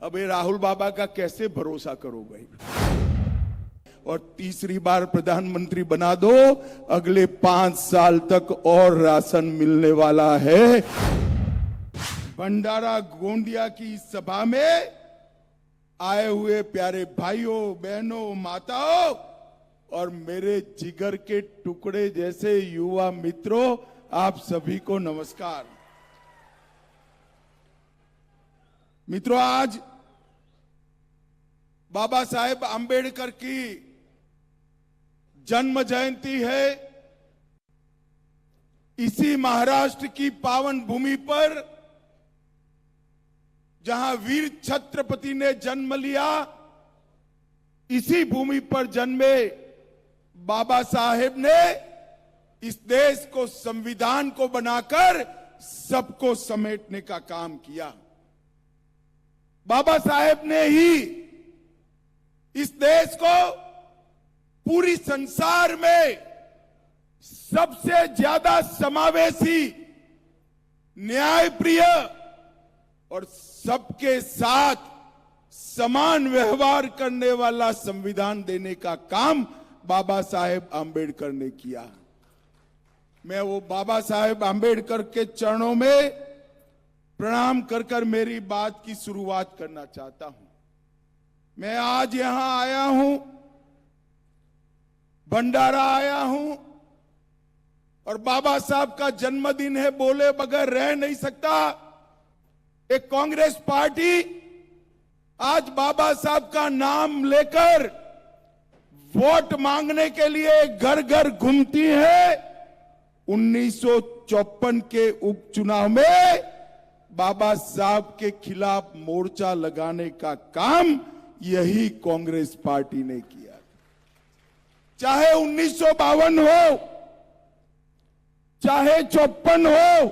अब ये राहुल बाबा का कैसे भरोसा करो भाई। और तीसरी बार प्रधानमंत्री बना दो, अगले 5 साल तक और राशन मिलने वाला है। भंडारा गोंदिया की सभा में आए हुए प्यारे भाइयों, बहनों, माताओं और मेरे जिगर के टुकड़े जैसे युवा मित्रों, आप सभी को नमस्कार। मित्रों, आज बाबा साहेब आंबेडकर की जन्म जयंती है। इसी महाराष्ट्र की पावन भूमि पर जहां वीर छत्रपति ने जन्म लिया, इसी भूमि पर जन्मे बाबा साहेब ने इस देश को, संविधान को बनाकर सबको समेटने का काम किया। बाबा साहेब ने ही इस देश को पूरी संसार में सबसे ज्यादा समावेशी, न्यायप्रिय और सबके साथ समान व्यवहार करने वाला संविधान देने का काम बाबा साहेब आंबेडकर ने किया। मैं वो बाबा साहेब आंबेडकर के चरणों में प्रणाम कर मेरी बात की शुरुआत करना चाहता हूं। मैं आज यहां आया हूं, भंडारा आया हूं और बाबा साहब का जन्मदिन है, बोले बगैर रह नहीं सकता। एक कांग्रेस पार्टी आज बाबा साहब का नाम लेकर वोट मांगने के लिए घर घर घूमती है। 1954 के उपचुनाव में बाबा साहब के खिलाफ मोर्चा लगाने का काम यही कांग्रेस पार्टी ने किया। चाहे 1952 हो, चाहे 54 हो,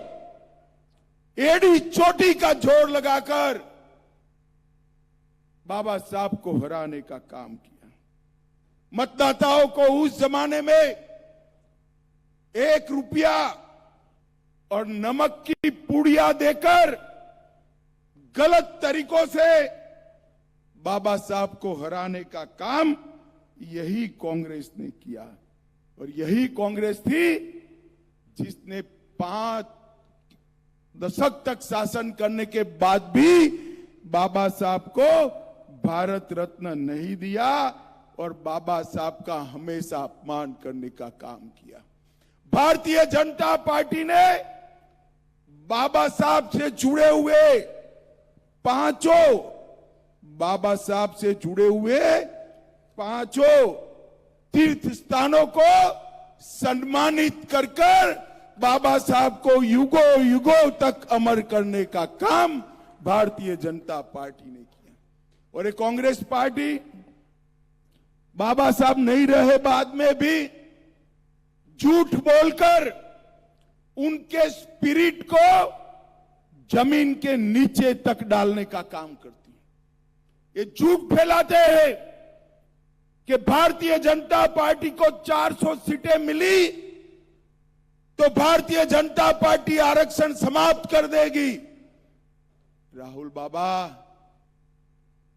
एड़ी चोटी का जोर लगाकर बाबा साहब को हराने का काम किया। मतदाताओं को उस जमाने में 1 रुपया और नमक की पुड़िया देकर गलत तरीकों से बाबा साहब को हराने का काम यही कांग्रेस ने किया। और यही कांग्रेस थी जिसने 5 दशक तक शासन करने के बाद भी बाबा साहब को भारत रत्न नहीं दिया और बाबा साहब का हमेशा अपमान करने का काम किया। भारतीय जनता पार्टी ने बाबा साहब से जुड़े हुए 5 बाबा साहब से जुड़े हुए 5 तीर्थ स्थानों को सम्मानित कर बाबा साहब को युगों युगों तक अमर करने का काम भारतीय जनता पार्टी ने किया। और ये कांग्रेस पार्टी बाबा साहब नहीं रहे बाद में भी झूठ बोलकर उनके स्पिरिट को जमीन के नीचे तक डालने का काम करती है। ये झूठ फैलाते हैं कि भारतीय जनता पार्टी को 400 सीटें मिली तो भारतीय जनता पार्टी आरक्षण समाप्त कर देगी। राहुल बाबा,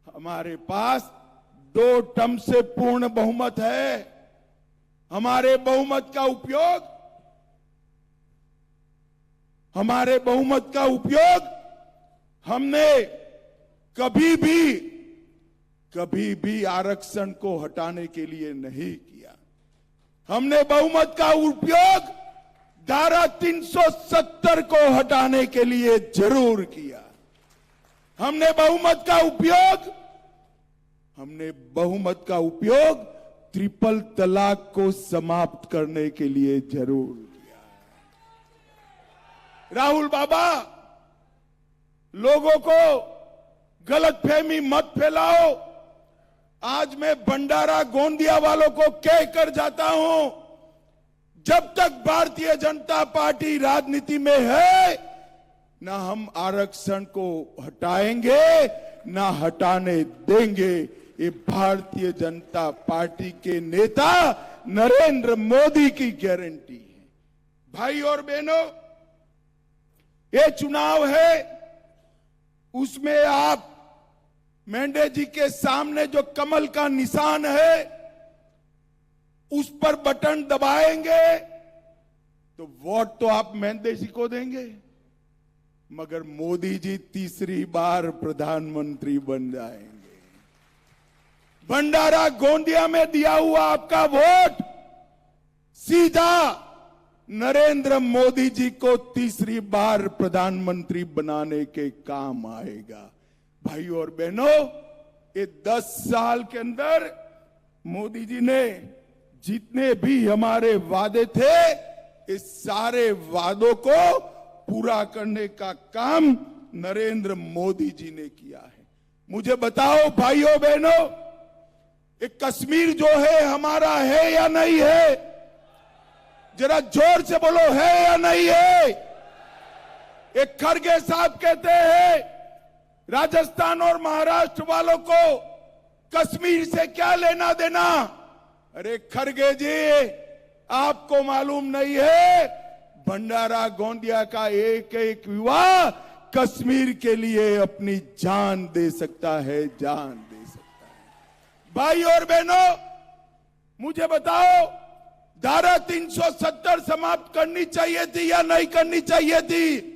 हमारे पास 2 टर्म से पूर्ण बहुमत है। हमारे बहुमत का उपयोग हमने कभी भी आरक्षण को हटाने के लिए नहीं किया। हमने बहुमत का उपयोग धारा 370 को हटाने के लिए जरूर किया। हमने बहुमत का उपयोग ट्रिपल तलाक को समाप्त करने के लिए जरूर किया। राहुल बाबा, लोगों को गलतफहमी मत फैलाओ। आज मैं भंडारा गोंदिया वालों को कहकर जाता हूं, जब तक भारतीय जनता पार्टी राजनीति में है, ना हम आरक्षण को हटाएंगे ना हटाने देंगे। ये भारतीय जनता पार्टी के नेता नरेंद्र मोदी की गारंटी है। भाई और बहनों, ये चुनाव है, उसमें आप मेंढे जी के सामने जो कमल का निशान है उस पर बटन दबाएंगे तो वोट तो आप मेंढे जी को देंगे, मगर मोदी जी तीसरी बार प्रधानमंत्री बन जाएंगे। भंडारा गोंदिया में दिया हुआ आपका वोट सीधा नरेंद्र मोदी जी को तीसरी बार प्रधानमंत्री बनाने के काम आएगा। भाइयों और बहनों, ये 10 साल के अंदर मोदी जी ने जितने भी हमारे वादे थे, इस सारे वादों को पूरा करने का काम नरेंद्र मोदी जी ने किया है। मुझे बताओ भाइयों बहनों, ये कश्मीर जो है हमारा है या नहीं है? जरा जोर से बोलो, है या नहीं है? एक खड़गे साहब कहते हैं राजस्थान और महाराष्ट्र वालों को कश्मीर से क्या लेना देना। अरे खड़गे जी, आपको मालूम नहीं है, भंडारा गोंदिया का एक एक युवा कश्मीर के लिए अपनी जान दे सकता है, जान दे सकता है। भाई और बहनों, मुझे बताओ, धारा 370 समाप्त करनी चाहिए थी या नहीं करनी चाहिए थी?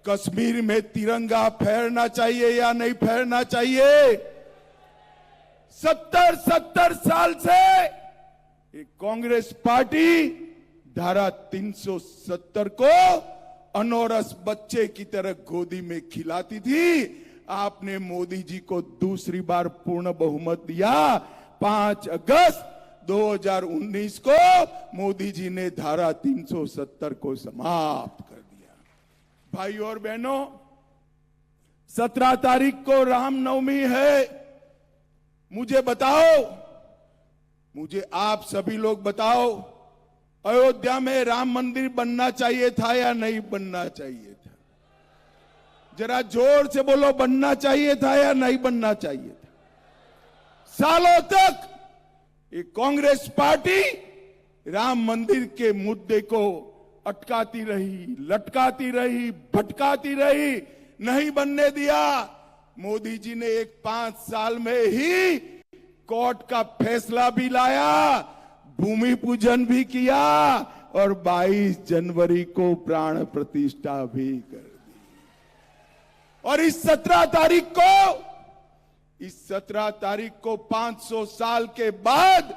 कश्मीर में तिरंगा फहरना चाहिए या नहीं फहरना चाहिए? 70 साल से ये कांग्रेस पार्टी धारा 370 को अनौरस बच्चे की तरह गोदी में खिलाती थी। आपने मोदी जी को दूसरी बार पूर्ण बहुमत दिया। 5 अगस्त 2019 को मोदी जी ने धारा 370 को समाप्त कर दिया। भाइयों और बहनों, 17 तारीख को रामनवमी है। मुझे बताओ, मुझे आप सभी लोग बताओ, अयोध्या में राम मंदिर बनना चाहिए था या नहीं बनना चाहिए था? जरा जोर से बोलो, बनना चाहिए था या नहीं बनना चाहिए था? सालों तक ये कांग्रेस पार्टी राम मंदिर के मुद्दे को अटकाती रही, लटकाती रही, भटकाती रही, नहीं बनने दिया। मोदी जी ने 5 साल में ही कोर्ट का फैसला भी लाया, भूमि पूजन भी किया और 22 जनवरी को प्राण प्रतिष्ठा भी कर दी। और इस 17 तारीख को 500 साल के बाद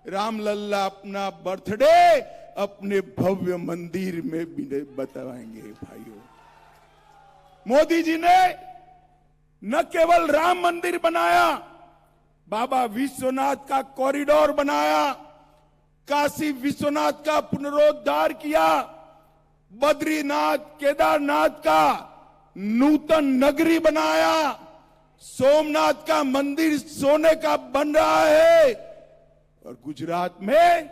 रामलल्ला अपना बर्थडे अपने भव्य मंदिर में भी बताएंगे। भाइयों, मोदी जी ने न केवल राम मंदिर बनाया, बाबा विश्वनाथ का कॉरिडोर बनाया, काशी विश्वनाथ का पुनरोद्धार किया, बद्रीनाथ केदारनाथ का नूतन नगरी बनाया, सोमनाथ का मंदिर सोने का बन रहा है और गुजरात में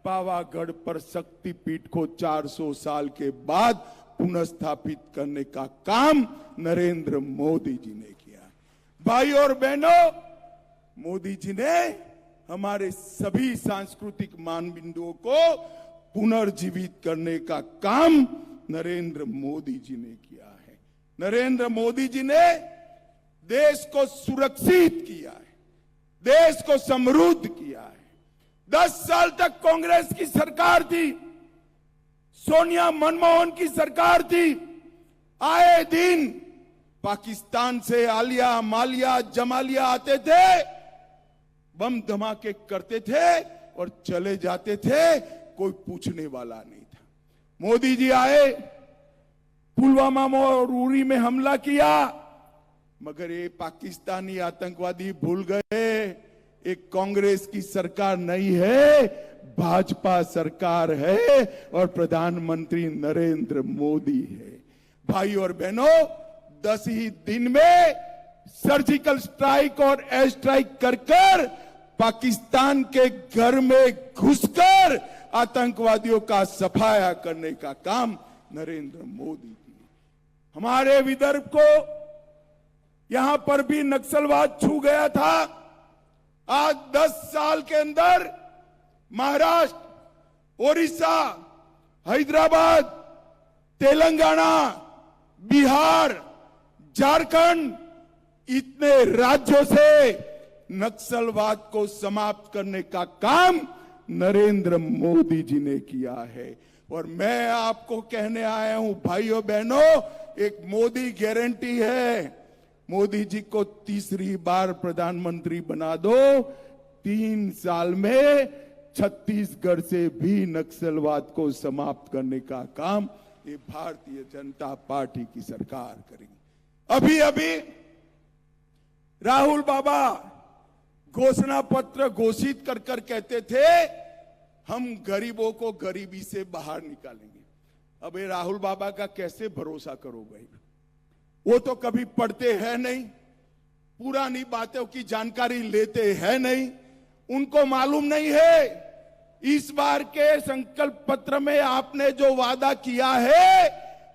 पावागढ़ पर शक्तिपीठ को 400 साल के बाद पुनर्स्थापित करने का काम नरेंद्र मोदी जी ने किया। भाई और बहनों, मोदी जी ने हमारे सभी सांस्कृतिक मानबिंदुओं को पुनर्जीवित करने का काम नरेंद्र मोदी जी ने किया है। नरेंद्र मोदी जी ने देश को सुरक्षित किया है, देश को समृद्ध किया है। 10 साल तक कांग्रेस की सरकार थी, सोनिया मनमोहन की सरकार थी। आए दिन पाकिस्तान से आलिया, मालिया, जमालिया आते थे, बम धमाके करते थे और चले जाते थे, कोई पूछने वाला नहीं था। मोदी जी आए, पुलवामा और उरी में हमला किया, मगर ये पाकिस्तानी आतंकवादी भूल गए एक कांग्रेस की सरकार नहीं है, भाजपा सरकार है और प्रधानमंत्री नरेंद्र मोदी है। भाई और बहनों, 10 ही दिन में सर्जिकल स्ट्राइक और एयर स्ट्राइक कर पाकिस्तान के घर में घुसकर आतंकवादियों का सफाया करने का काम नरेंद्र मोदी की। हमारे विदर्भ को यहां पर भी नक्सलवाद छू गया था। आज 10 साल के अंदर महाराष्ट्र, ओडिशा, हैदराबाद, तेलंगाना, बिहार, झारखंड, इतने राज्यों से नक्सलवाद को समाप्त करने का काम नरेंद्र मोदी जी ने किया है। और मैं आपको कहने आया हूं भाइयों बहनों, एक मोदी गारंटी है, मोदी जी को तीसरी बार प्रधानमंत्री बना दो, 3 साल में छत्तीसगढ़ से भी नक्सलवाद को समाप्त करने का काम ये भारतीय जनता पार्टी की सरकार करेगी। अभी अभी राहुल बाबा घोषणा पत्र घोषित कर कर कहते थे हम गरीबों को गरीबी से बाहर निकालेंगे। अब ये राहुल बाबा का कैसे भरोसा करो भाई, वो तो कभी पढ़ते हैं नहीं, पुरानी बातों की जानकारी लेते हैं नहीं, उनको मालूम नहीं है इस बार के संकल्प पत्र में आपने जो वादा किया है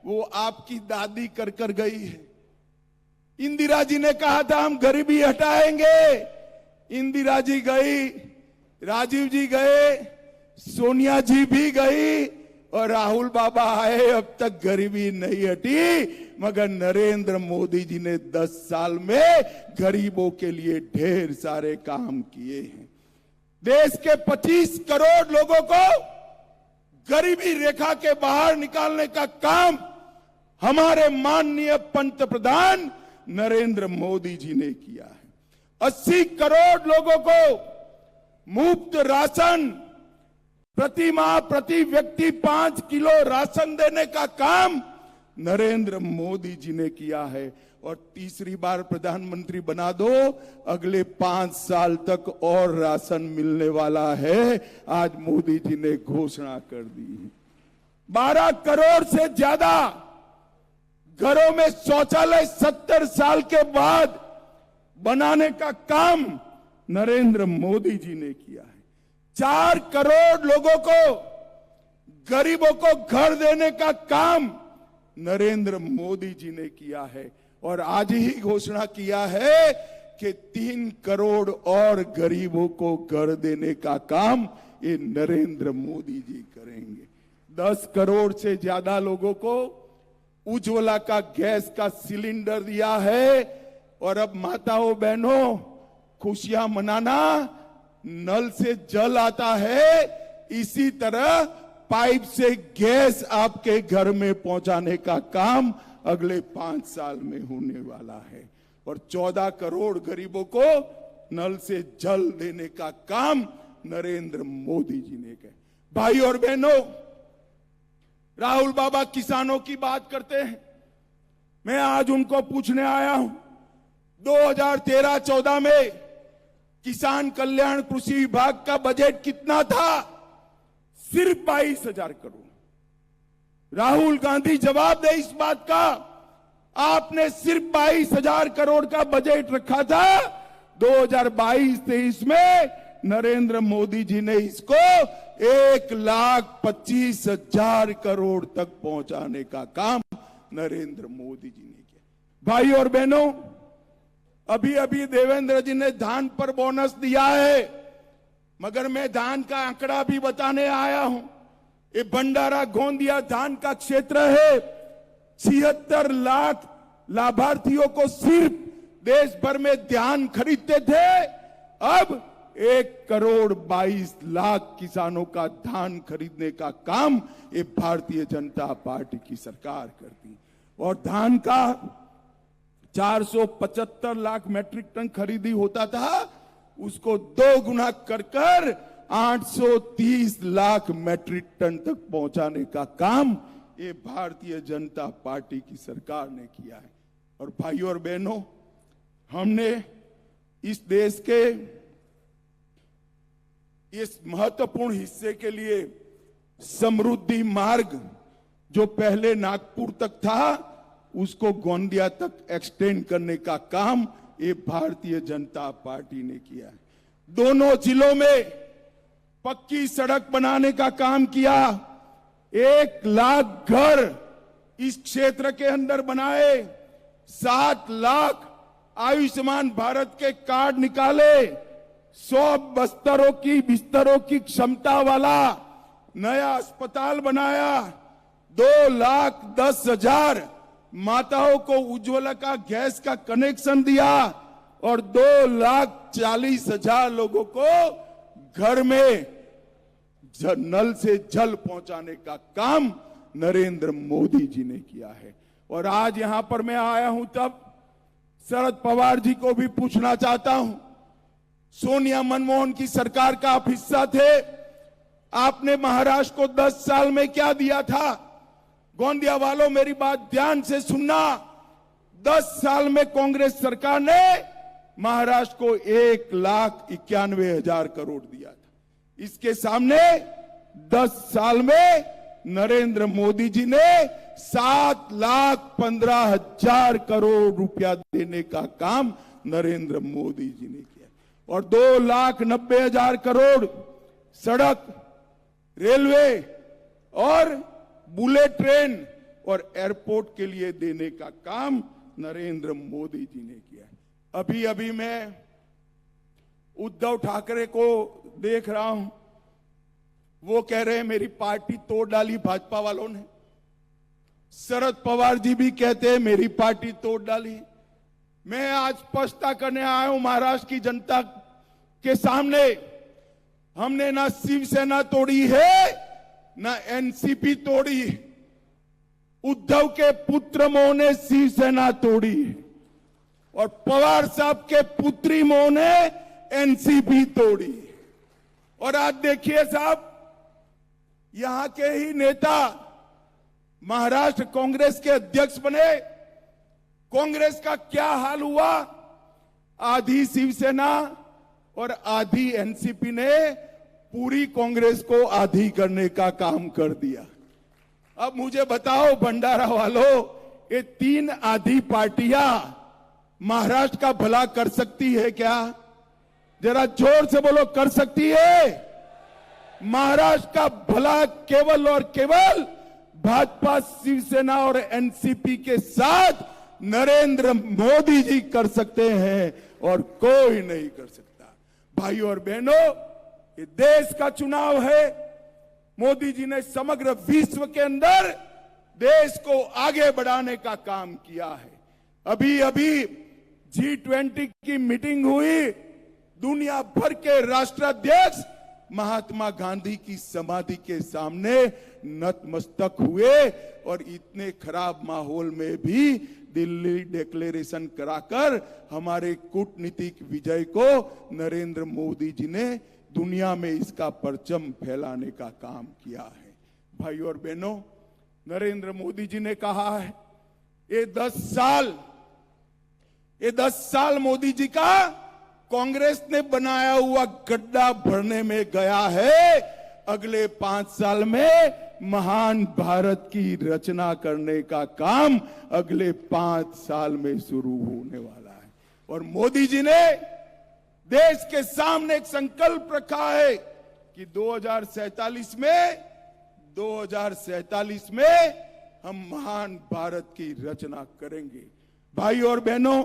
वो आपकी दादी कर कर गई है। इंदिरा जी ने कहा था हम गरीबी हटाएंगे, इंदिरा जी गई, राजीव जी गए, सोनिया जी भी गई और राहुल बाबा आए, अब तक गरीबी नहीं हटी। मगर नरेंद्र मोदी जी ने 10 साल में गरीबों के लिए ढेर सारे काम किए हैं। देश के 25 करोड़ लोगों को गरीबी रेखा के बाहर निकालने का काम हमारे माननीय पंतप्रधान नरेंद्र मोदी जी ने किया है। 80 करोड़ लोगों को मुफ्त राशन, प्रति माह प्रति व्यक्ति 5 किलो राशन देने का काम नरेंद्र मोदी जी ने किया है। और तीसरी बार प्रधानमंत्री बना दो, अगले 5 साल तक और राशन मिलने वाला है, आज मोदी जी ने घोषणा कर दी है। 12 करोड़ से ज्यादा घरों में शौचालय 70 साल के बाद बनाने का काम नरेंद्र मोदी जी ने किया है। 4 करोड़ लोगों को, गरीबों को घर देने का काम नरेंद्र मोदी जी ने किया है। और आज ही घोषणा किया है कि 3 करोड़ और गरीबों को घर देने का काम ये नरेंद्र मोदी जी करेंगे। 10 करोड़ से ज्यादा लोगों को उज्ज्वला का गैस का सिलेंडर दिया है। और अब माताओं बहनों, खुशियां मनाना, नल से जल आता है, इसी तरह पाइप से गैस आपके घर में पहुंचाने का काम अगले 5 साल में होने वाला है। और 14 करोड़ गरीबों को नल से जल देने का काम नरेंद्र मोदी जी ने किया। भाई और बहनों, राहुल बाबा किसानों की बात करते हैं, मैं आज उनको पूछने आया हूं 2013-14 में किसान कल्याण कृषि विभाग का बजट कितना था? सिर्फ 22,000 करोड़। राहुल गांधी जवाब दे इस बात का, आपने सिर्फ 22,000 करोड़ का बजट रखा था। 2022-23 में नरेंद्र मोदी जी ने इसको 1,25,000 करोड़ तक पहुंचाने का काम नरेंद्र मोदी जी ने किया। भाई और बहनों, अभी अभी देवेंद्र जी ने धान पर बोनस दिया है, मगर मैं धान का आंकड़ा भी बताने आया हूं। ये भंडारा गोंदिया धान का क्षेत्र है। 76 लाख लाभार्थियों को सिर्फ देश भर में धान खरीदते थे, अब 1,22,00,000 किसानों का धान खरीदने का काम ये भारतीय जनता पार्टी की सरकार करती। और धान का 475 लाख मैट्रिक टन खरीदी होता था, उसको 2 गुना कर 830 लाख मैट्रिक टन तक पहुंचाने का काम ये भारतीय जनता पार्टी की सरकार ने किया है। और भाइयों और बहनों, हमने इस देश के इस महत्वपूर्ण हिस्से के लिए समृद्धि मार्ग जो पहले नागपुर तक था, उसको गोंदिया तक एक्सटेंड करने का काम ये भारतीय जनता पार्टी ने किया है। दोनों जिलों में पक्की सड़क बनाने का काम किया। 1 लाख घर इस क्षेत्र के अंदर बनाए। 7 लाख आयुष्मान भारत के कार्ड निकाले। 100 बिस्तरों की क्षमता वाला नया अस्पताल बनाया। 2,10,000 माताओं को उज्ज्वला का गैस का कनेक्शन दिया और 2,40,000 लोगों को घर में नल से जल पहुंचाने का काम नरेंद्र मोदी जी ने किया है। और आज यहां पर मैं आया हूं तब शरद पवार जी को भी पूछना चाहता हूं, सोनिया मनमोहन की सरकार का आप हिस्सा थे, आपने महाराष्ट्र को 10 साल में क्या दिया था? गोंदिया वालों मेरी बात ध्यान से सुनना, 10 साल में कांग्रेस सरकार ने महाराष्ट्र को 1,91,000 करोड़ दिया था। इसके सामने 10 साल में नरेंद्र मोदी जी ने 7,15,000 करोड़ रुपया देने का काम नरेंद्र मोदी जी ने किया और 2,90,000 करोड़ सड़क, रेलवे और बुलेट ट्रेन और एयरपोर्ट के लिए देने का काम नरेंद्र मोदी जी ने किया। अभी अभी मैं उद्धव ठाकरे को देख रहा हूं, वो कह रहे हैं मेरी पार्टी तोड़ डाली भाजपा वालों ने। शरद पवार जी भी कहते हैं मेरी पार्टी तोड़ डाली। मैं आज स्पष्टता करने आया हूं महाराष्ट्र की जनता के सामने, हमने ना शिवसेना तोड़ी है ना एनसीपी तोड़ी, उद्धव के पुत्र मोह ने शिवसेना तोड़ी और पवार साहब के पुत्री मोह ने एनसीपी तोड़ी। और आज देखिए साहब, यहां के ही नेता महाराष्ट्र कांग्रेस के अध्यक्ष बने, कांग्रेस का क्या हाल हुआ? आधी शिवसेना और आधी एनसीपी ने पूरी कांग्रेस को आधी करने का काम कर दिया। अब मुझे बताओ भंडारा वालों, ये 3 आधी पार्टियां महाराष्ट्र का भला कर सकती है क्या? जरा जोर से बोलो, कर सकती है? महाराष्ट्र का भला केवल और केवल भाजपा, शिवसेना और एनसीपी के साथ नरेंद्र मोदी जी कर सकते हैं और कोई नहीं कर सकता। भाइयों और बहनों, ये देश का चुनाव है। मोदी जी ने समग्र विश्व के अंदर देश को आगे बढ़ाने का काम किया है। अभी अभी G20 की मीटिंग हुई, दुनिया भर के राष्ट्राध्यक्ष महात्मा गांधी की समाधि के सामने नतमस्तक हुए और इतने खराब माहौल में भी दिल्ली डिक्लेरेशन कराकर हमारे कूटनीतिक विजय को नरेंद्र मोदी जी ने दुनिया में इसका परचम फैलाने का काम किया है। भाइयों और बहनों, नरेंद्र मोदी जी ने कहा है ये 10 साल मोदी जी का कांग्रेस ने बनाया हुआ गड्ढा भरने में गया है। अगले 5 साल में महान भारत की रचना करने का काम अगले 5 साल में शुरू होने वाला है। और मोदी जी ने देश के सामने एक संकल्प रखा है कि 2047 में हम महान भारत की रचना करेंगे। भाइयों और बहनों,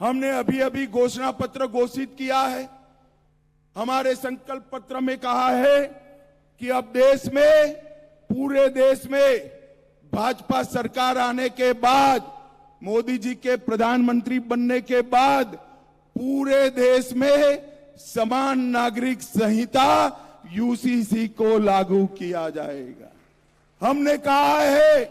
हमने अभी अभी घोषणा पत्र घोषित किया है। हमारे संकल्प पत्र में कहा है कि अब देश में, पूरे देश में भाजपा सरकार आने के बाद, मोदी जी के प्रधानमंत्री बनने के बाद पूरे देश में समान नागरिक संहिता यूसीसी को लागू किया जाएगा। हमने कहा है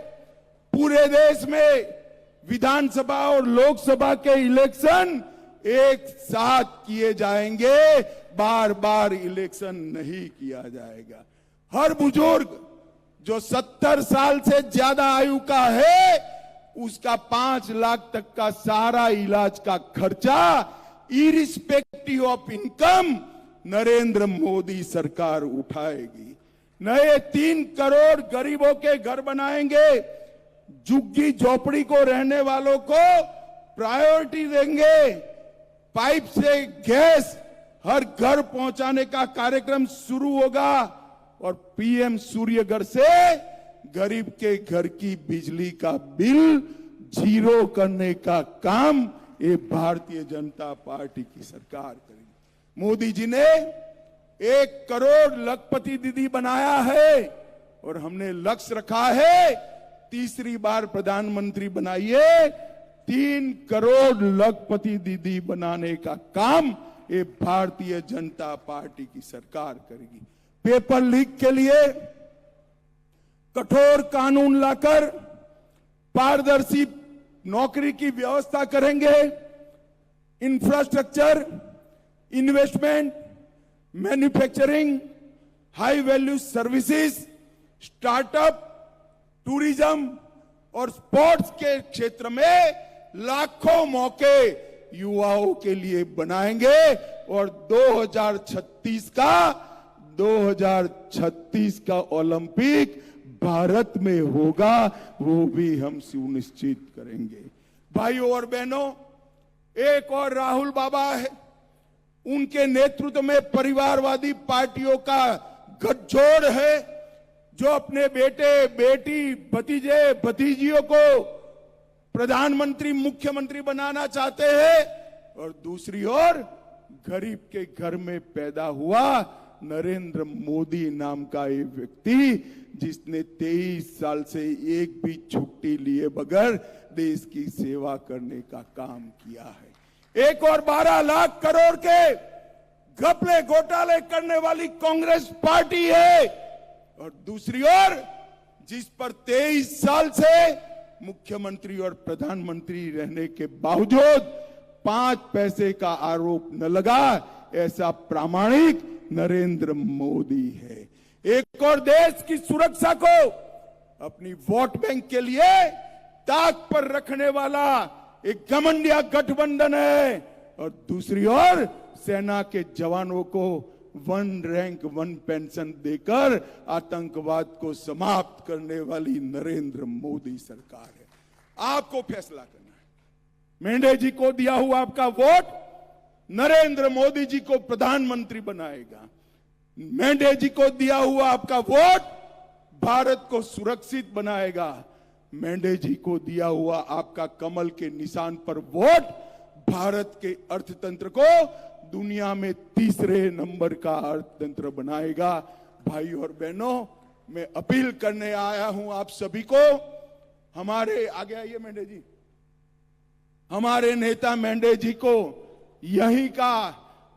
पूरे देश में विधानसभा और लोकसभा के इलेक्शन एक साथ किए जाएंगे, बार बार इलेक्शन नहीं किया जाएगा। हर बुजुर्ग जो 70 साल से ज्यादा आयु का है, उसका 5 लाख तक का सारा इलाज का खर्चा irrespective of income Narendra Modi सरकार उठाएगी। नए 3 करोड़ गरीबों के घर बनाएंगे, झुग्गी झोपड़ी को रहने वालों को प्रायोरिटी देंगे, पाइप से गैस हर घर पहुंचाने का कार्यक्रम शुरू होगा और पीएम सूर्यघर से गरीब के घर की बिजली का बिल 0 करने का काम ये भारतीय जनता पार्टी की सरकार करेगी। मोदी जी ने 1 करोड़ लखपति दीदी बनाया है और हमने लक्ष्य रखा है तीसरी बार प्रधानमंत्री बनाइए, 3 करोड़ लखपति दीदी बनाने का काम ये भारतीय जनता पार्टी की सरकार करेगी। पेपर लीक के लिए कठोर कानून लाकर पारदर्शी नौकरी की व्यवस्था करेंगे। Infrastructure, investment, manufacturing, high value services, startup, tourism और स्पोर्ट्स के क्षेत्र में लाखों मौके युवाओं के लिए बनाएंगे और 2036 का ओलंपिक भारत में होगा, वो भी हम सुनिश्चित करेंगे। भाइयों और बहनों, एक और राहुल बाबा है, उनके नेतृत्व में परिवारवादी पार्टियों का गठजोड़ है, जो अपने बेटे, बेटी, भतीजे, भतीजियों को प्रधानमंत्री, मुख्यमंत्री बनाना चाहते हैं। और दूसरी ओर गरीब के घर में पैदा हुआ नरेंद्र मोदी नाम का एक व्यक्ति, जिसने 23 साल से एक भी छुट्टी लिए बगैर देश की सेवा करने का काम किया है। एक और 12 लाख करोड़ के घपले घोटाले करने वाली कांग्रेस पार्टी है, और दूसरी ओर जिस पर 23 साल से मुख्यमंत्री और प्रधानमंत्री रहने के बावजूद 5 पैसे का आरोप न लगा, ऐसा प्रामाणिक नरेंद्र मोदी है। एक और देश की सुरक्षा को अपनी वोट बैंक के लिए ताक पर रखने वाला एक घमंडिया गठबंधन है, और दूसरी ओर सेना के जवानों को 1 रैंक 1 पेंशन देकर आतंकवाद को समाप्त करने वाली नरेंद्र मोदी सरकार है। आपको फैसला करना है। मेंढे जी को दिया हुआ आपका वोट नरेंद्र मोदी जी को प्रधानमंत्री बनाएगा। मेंढे जी को दिया हुआ आपका वोट भारत को सुरक्षित बनाएगा। मेंढे जी को दिया हुआ आपका कमल के निशान पर वोट भारत के अर्थतंत्र को दुनिया में 3रे नंबर का अर्थतंत्र बनाएगा। भाई और बहनों, मैं अपील करने आया हूं आप सभी को, हमारे आगे आइए मेंढे जी, हमारे नेता मेंढे जी को, यही का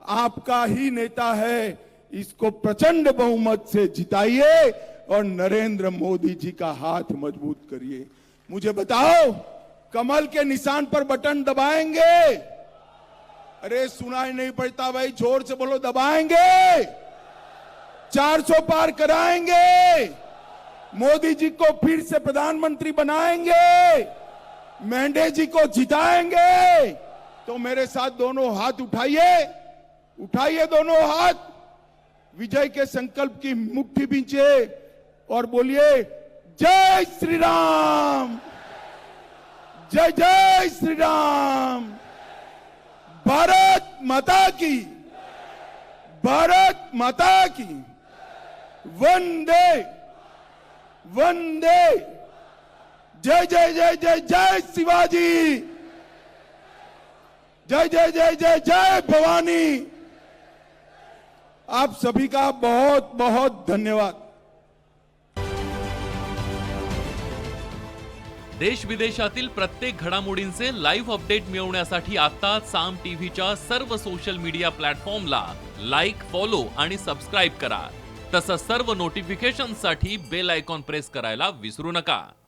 आपका ही नेता है, इसको प्रचंड बहुमत से जिताइए और नरेंद्र मोदी जी का हाथ मजबूत करिए। मुझे बताओ, कमल के निशान पर बटन दबाएंगे? अरे सुनाई नहीं पड़ता भाई, जोर से बोलो, दबाएंगे? 400 पार कराएंगे? मोदी जी को फिर से प्रधानमंत्री बनाएंगे? मेंढे जी को जिताएंगे? तो मेरे साथ दोनों हाथ उठाइए, उठाइए दोनों हाथ, विजय के संकल्प की मुट्ठी बींचे और बोलिए जय श्री राम, जय जय श्री राम। भारत माता की, भारत माता की, वंदे वंदे, जय जय जय जय जय शिवाजी, जय जय जय जय जय भवानी। आप सभी का बहुत बहुत धन्यवाद। देश विदेशातील प्रत्येक घडामोडींचे लाईव्ह अपडेट मिळवण्यासाठी आता साम टीव्हीच्या सर्व सोशल मीडिया प्लॅटफॉर्मला लाईक, फॉलो आणि सबस्क्राईब करा। तसंच सर्व नोटिफिकेशनसाठी बेल आयकॉन प्रेस करायला विसरू नका।